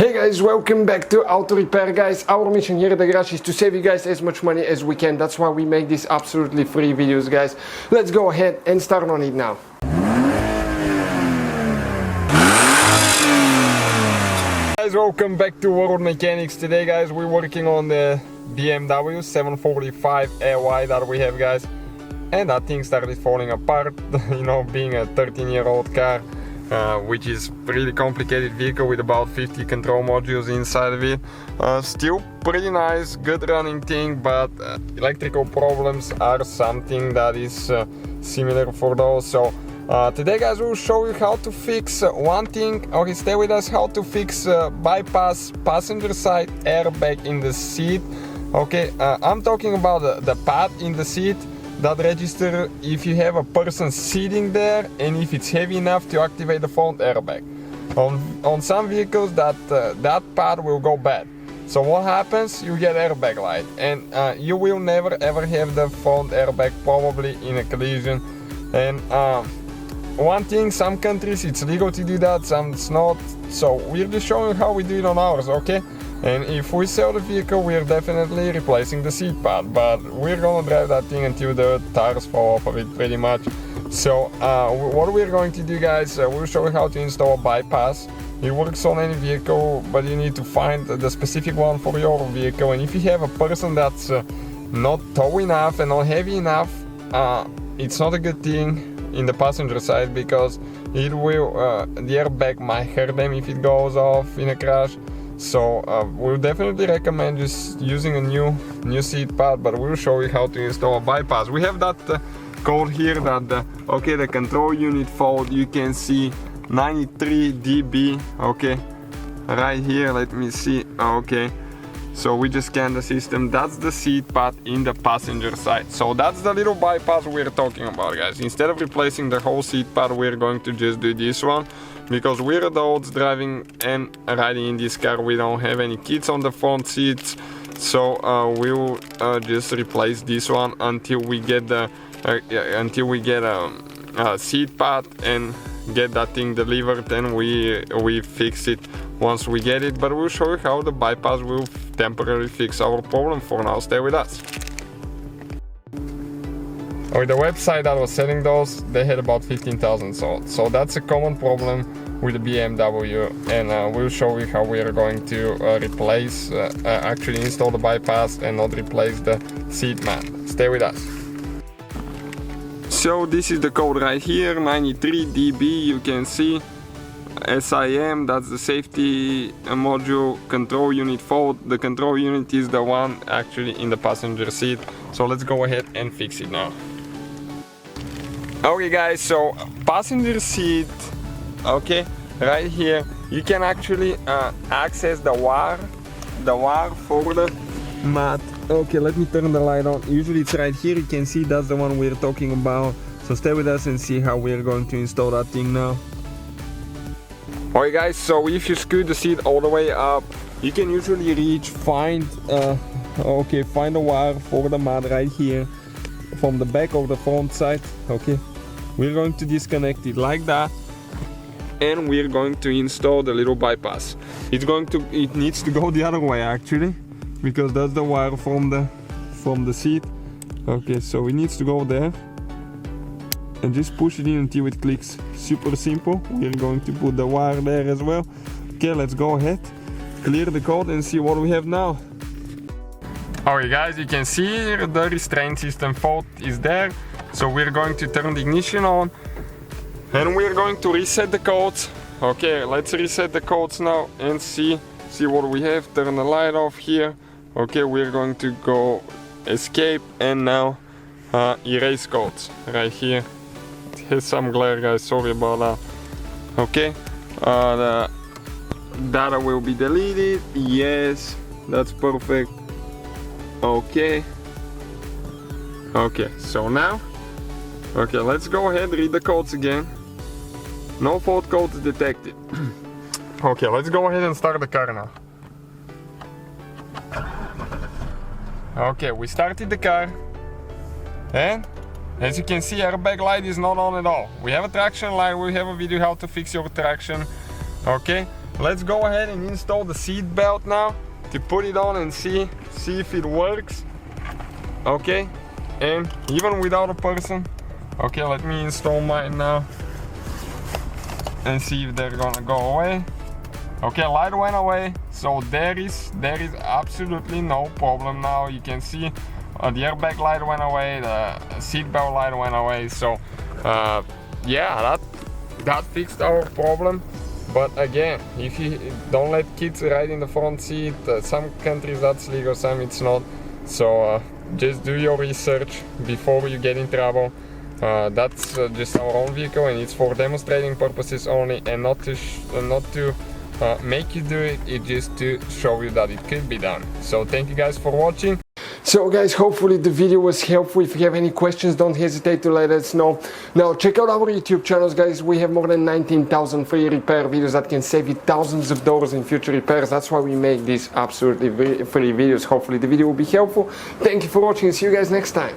Hey guys, welcome back to Auto Repair, guys. Our mission here at the garage is to save you guys as much money as we can. That's why we make these absolutely free videos, guys. Let's go ahead and start on it now. Guys, welcome back to World Mechanics. Today, guys, we're working on the BMW 745 AY that we have, guys. And that thing started falling apart, you know, being a 13-year-old car. Which is really complicated vehicle with about 50 control modules inside of it. Still pretty nice, good running thing, but electrical problems are something that is similar for those. So today, guys, we'll show you how to fix one thing. Okay, stay with us. How to fix bypass passenger side airbag in the seat. Okay, I'm talking about the pad in the seat that register if you have a person sitting there and if it's heavy enough to activate the front airbag. On some vehicles that pad will go bad. So what happens? You get airbag light and you will never ever have the front airbag probably in a collision. And one thing, some countries it's legal to do that, some it's not. So we're just showing how we do it on ours, okay? And if we sell the vehicle, we're definitely replacing the seat pad, but we're gonna drive that thing until the tires fall off of it pretty much. So what we're going to do, guys, we'll show you how to install a bypass. It works on any vehicle, but you need to find the specific one for your vehicle. And if you have a person that's not tall enough and not heavy enough, it's not a good thing in the passenger side, because it will the airbag might hurt them if it goes off in a crash. So we'll definitely recommend just using a new seat pad, but we'll show you how to install a bypass. We have that code here that the control unit fault, you can see 93 dB. Okay, right here, let me see. Okay, so we just scan the system. That's the seat pad in the passenger side. So that's the little bypass we're talking about, guys. Instead of replacing the whole seat pad, we're going to just do this one, because we're adults driving and riding in this car. We don't have any kids on the front seats, so we'll just replace this one until we get a seat pad and get that thing delivered. And we fix it once we get it, but we'll show you how the bypass will temporarily fix our problem. For now, stay with us. With the website that was selling those, they had about 15,000 sold. So that's a common problem with the BMW, and we'll show you how we are going to replace, actually install the bypass and not replace the seat mat. Stay with us. So this is the code right here, 93 dB, you can see. SIM, that's the safety module control unit fault. The control unit is the one actually in the passenger seat. So let's go ahead and fix it now. Okay, guys, so passenger seat, okay, right here you can actually access the wire for the mat. Okay, let me turn the light on. Usually it's right here, you can see that's the one we're talking about. So stay with us and see how we're going to install that thing now. Alright, guys, so if you scoot the seat all the way up, you can usually find the wire for the mat right here from the back or the front side. Okay, we're going to disconnect it like that, and we're going to install the little bypass. It needs to go the other way actually, because that's the wire from the seat. Okay, so it needs to go there, and just push it in until it clicks. Super simple. We're going to put the wire there as well. Okay, let's go ahead, clear the code and see what we have now. Alright, guys, you can see here the restraint system fault is there. So we're going to turn the ignition on and we're going to reset the codes. Okay, let's reset the codes now and see what we have. Turn the light off here. Okay, we're going to go escape and now erase codes right here. It has some glare, guys, sorry about that. Okay, the data will be deleted. Yes, that's perfect. Okay, so now, okay, let's go ahead, read the codes again. No fault codes detected. Okay, let's go ahead and start the car now. Okay, we started the car, and as you can see, airbag light is not on at all. We have a traction light, we have a video how to fix your traction. Okay, let's go ahead and install the seat belt now to put it on and see if it works. Okay, and even without a person. Okay, let me install mine now and see if they're gonna go away. Okay, light went away, so there is absolutely no problem now. You can see the airbag light went away, the seatbelt light went away. So yeah, that fixed our problem. But again, if you don't let kids ride in the front seat, some countries that's legal, some it's not. So just do your research before you get in trouble. That's just our own vehicle, and it's for demonstrating purposes only, and not to make you do it. It's just to show you that it could be done. So thank you guys for watching. So guys, hopefully the video was helpful. If you have any questions, don't hesitate to let us know. Now check out our YouTube channels, guys. We have more than 19,000 free repair videos that can save you thousands of dollars in future repairs. That's why we make these absolutely free videos. Hopefully the video will be helpful. Thank you for watching. See you guys next time.